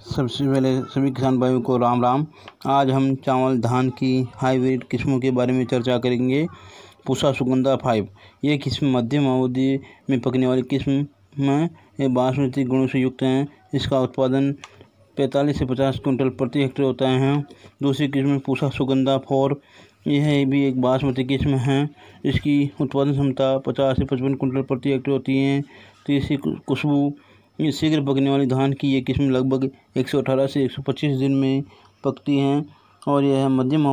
सबसे पहले सभी किसान भाइयों को राम राम। आज हम चावल धान की हाइब्रिड किस्मों के बारे में चर्चा करेंगे। पूसा सुगंधा 5 ये किस्म मध्यम अवधि में पकने वाली किस्म में ये बासमती गुणों से युक्त है। इसका उत्पादन 45 से 50 कुंटल प्रति हेक्टेयर होता है। दूसरी किस्म पूसा सुगंधा 4 यह भी एक बासमती किस्म है। इसकी उत्पादन क्षमता 50 से 55 कुंटल प्रति हेक्टेयर होती है। तीसरी खुशबू शीघ्र पकने वाली धान की ये किस्म लगभग 118 से 125 दिन में पकती हैं और यह मध्यम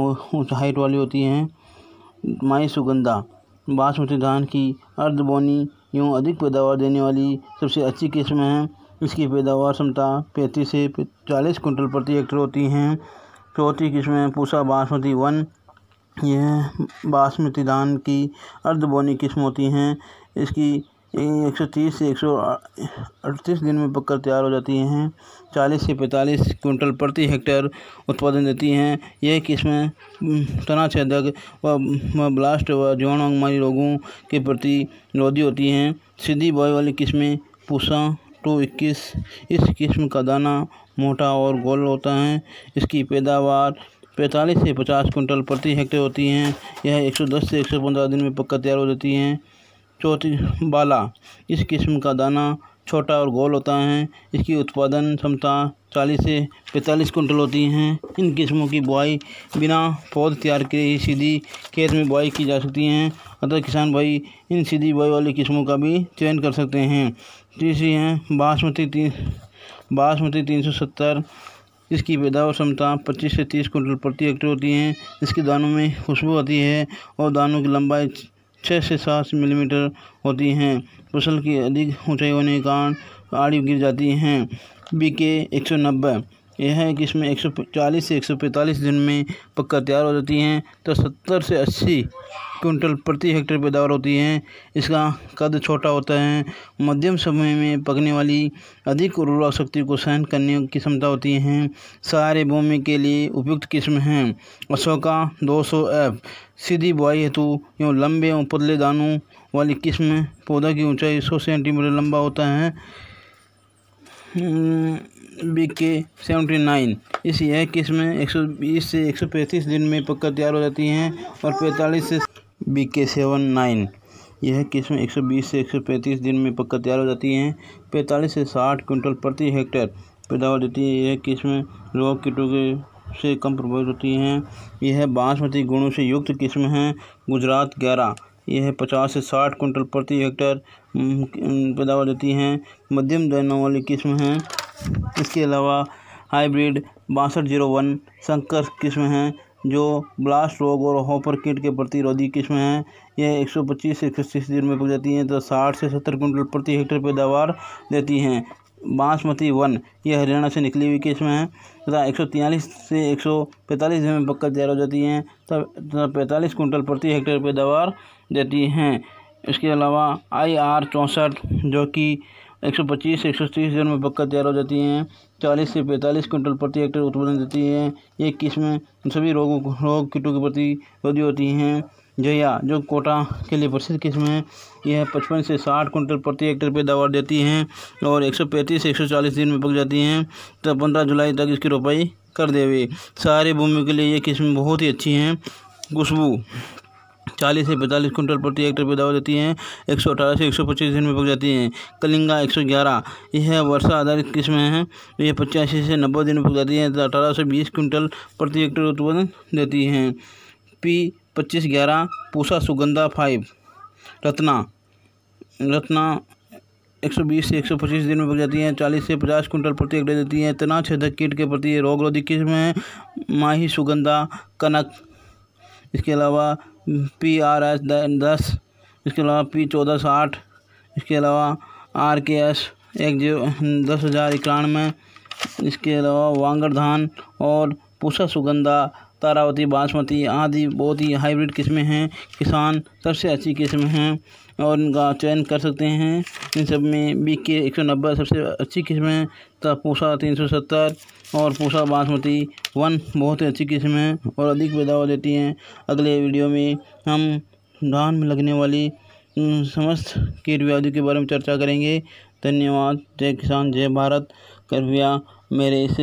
हाइट वाली होती हैं। माई सुगंधा बासमती धान की अर्धबोनी एवं अधिक पैदावार देने वाली सबसे अच्छी किस्म है। इसकी पैदावार क्षमता 35 से 40 कुंटल प्रति हेक्टेयर होती हैं। चौथी किस्म है पूसा बासमती 1 यह बासमती धान की अर्धबोनी किस्म होती हैं। इसकी 130 से 138 दिन में पककर तैयार हो जाती हैं। 40 से 45 कुंटल प्रति हेक्टेयर उत्पादन देती हैं। यह किस्में तना छेदक व ब्लास्ट व जीवाणुमारी रोगों के प्रति निरोधी होती हैं। सीधी बुआई वाली किस्में पूसा 221 इस किस्म का दाना मोटा और गोल होता है। इसकी पैदावार 45 से 50 कुंटल प्रति हेक्टेयर होती हैं। यह 110 से 115 दिन में पककर तैयार हो जाती हैं। चौथी बाला इस किस्म का दाना छोटा और गोल होता है। इसकी उत्पादन क्षमता 40 से 45 कुंटल होती हैं। इन किस्मों की बुआई बिना पौध तैयार किए ही सीधी खेत में बुआई की जा सकती हैं। अतः किसान भाई इन सीधी बुआई वाली किस्मों का भी चयन कर सकते हैं। तीसरी हैं बासमती 370 इसकी पैदावार क्षमता 25 से 30 कुंटल प्रति हेक्टेयर होती है। इसके दानों में खुशबू आती है और दानों की लंबाई 6 से 7 मिलीमीटर होती हैं। फसल की अधिक ऊंचाई होने के कारण आड़ी गिर जाती हैं। BK 190 यह किस्में 140 से 145 दिन में पककर तैयार हो जाती हैं तो 70 से 80 कुंटल प्रति हेक्टेयर पैदावार होती है। इसका कद छोटा होता है। मध्यम समय में पकने वाली अधिक उर्वरक शक्ति को सहन करने की क्षमता होती हैं। सारे भूमि के लिए उपयुक्त किस्म हैं। अशोका 200F सीधी बुआई हेतु एवं लंबे एवं पतले दानों वाली किस्म पौधा की ऊंचाई 100 सेंटीमीटर लंबा होता है। BK 79 यह किस्म 120 से 135 दिन में पककर तैयार हो जाती हैं और 45 से BK 79 यह किस्म 120 से 135 दिन में पककर तैयार हो जाती हैं। 45 से 60 कुंटल प्रति हेक्टेयर पैदावार देती है। यह किस्म रोग कीटों से कम प्रभावित होती हैं। यह बासमती गुणों से युक्त किस्म है। गुजरात 11 यह 50 से 60 कुंटल प्रति हेक्टेयर पैदावार देती हैं। मध्यम दानों वाली किस्म है। इसके अलावा हाइब्रिड 6201 संकर किस्म है जो ब्लास्ट रोग और हॉपर कीट के प्रतिरोधी किस्म है। यह 125 से 130 दिन में पक जाती हैं तो 60 से 70 कुंटल प्रति हेक्टेयर पैदावार देती हैं। बासमती 1 यह हरियाणा से निकली हुई किस्म है तथा 143 से 145 दिन में पककर तैयार हो जाती हैं तथा 45 कुंटल प्रति हेक्टेयर पैदावार देती हैं। इसके अलावा IR 64 जो कि 125 से 130 दिन में पककर तैयार हो जाती हैं। 40 से 45 कुंटल प्रति हेक्टेयर उत्पादन देती हैं। ये किस्में सभी रोग कीटों के प्रति रोधी होती हैं। जया जो कोटा के लिए प्रसिद्ध किस्म है यह 55 से 60 कुंटल प्रति हेक्टेयर पैदावार देती हैं और 135 से 140 दिन में पक जाती हैं तो 15 जुलाई तक इसकी रोपाई कर देवे। सारे भूमि के लिए ये किस्म बहुत ही अच्छी हैं। खुशबू 40 से 45 कुंटल प्रति हेक्टेयर पैदावार देती हैं। 118 से 125 दिन में पक जाती हैं। कलिंगा 111 यह वर्षा आधारित किस्म है। यह 85 से 90 दिन में पक जाती हैं तो 18 से 20 कुंटल प्रति हेक्टेयर उत्पादन देती हैं। P 2511 पूसा सुगंधा 5 रत्ना 120 से 125 दिन में पक जाती हैं। 40 से 50 कुंटल प्रति हेक्टेयर देती हैं। तना छेदक कीट के प्रति रोगरोधी किस्म है। माही सुगंधा कनक इसके अलावा PRS 10 इसके अलावा P 1460 इसके अलावा RKS 10,091 इसके अलावा वांगड़ धान और पूसा सुगंधा तारावती बासमती आदि बहुत ही हाइब्रिड किस्में हैं। किसान सबसे अच्छी किस्म हैं और इनका चयन कर सकते हैं। इन सब में BK 190 सबसे अच्छी किस्म है तथा पूसा 370 और पूसा बासमती 1 बहुत ही अच्छी किस्म है और अधिक पैदावार देती हैं। अगले वीडियो में हम धान में लगने वाली समस्त कीट व्याधियों के बारे में चर्चा करेंगे। धन्यवाद। जय किसान जय भारत। कृपया मेरे इस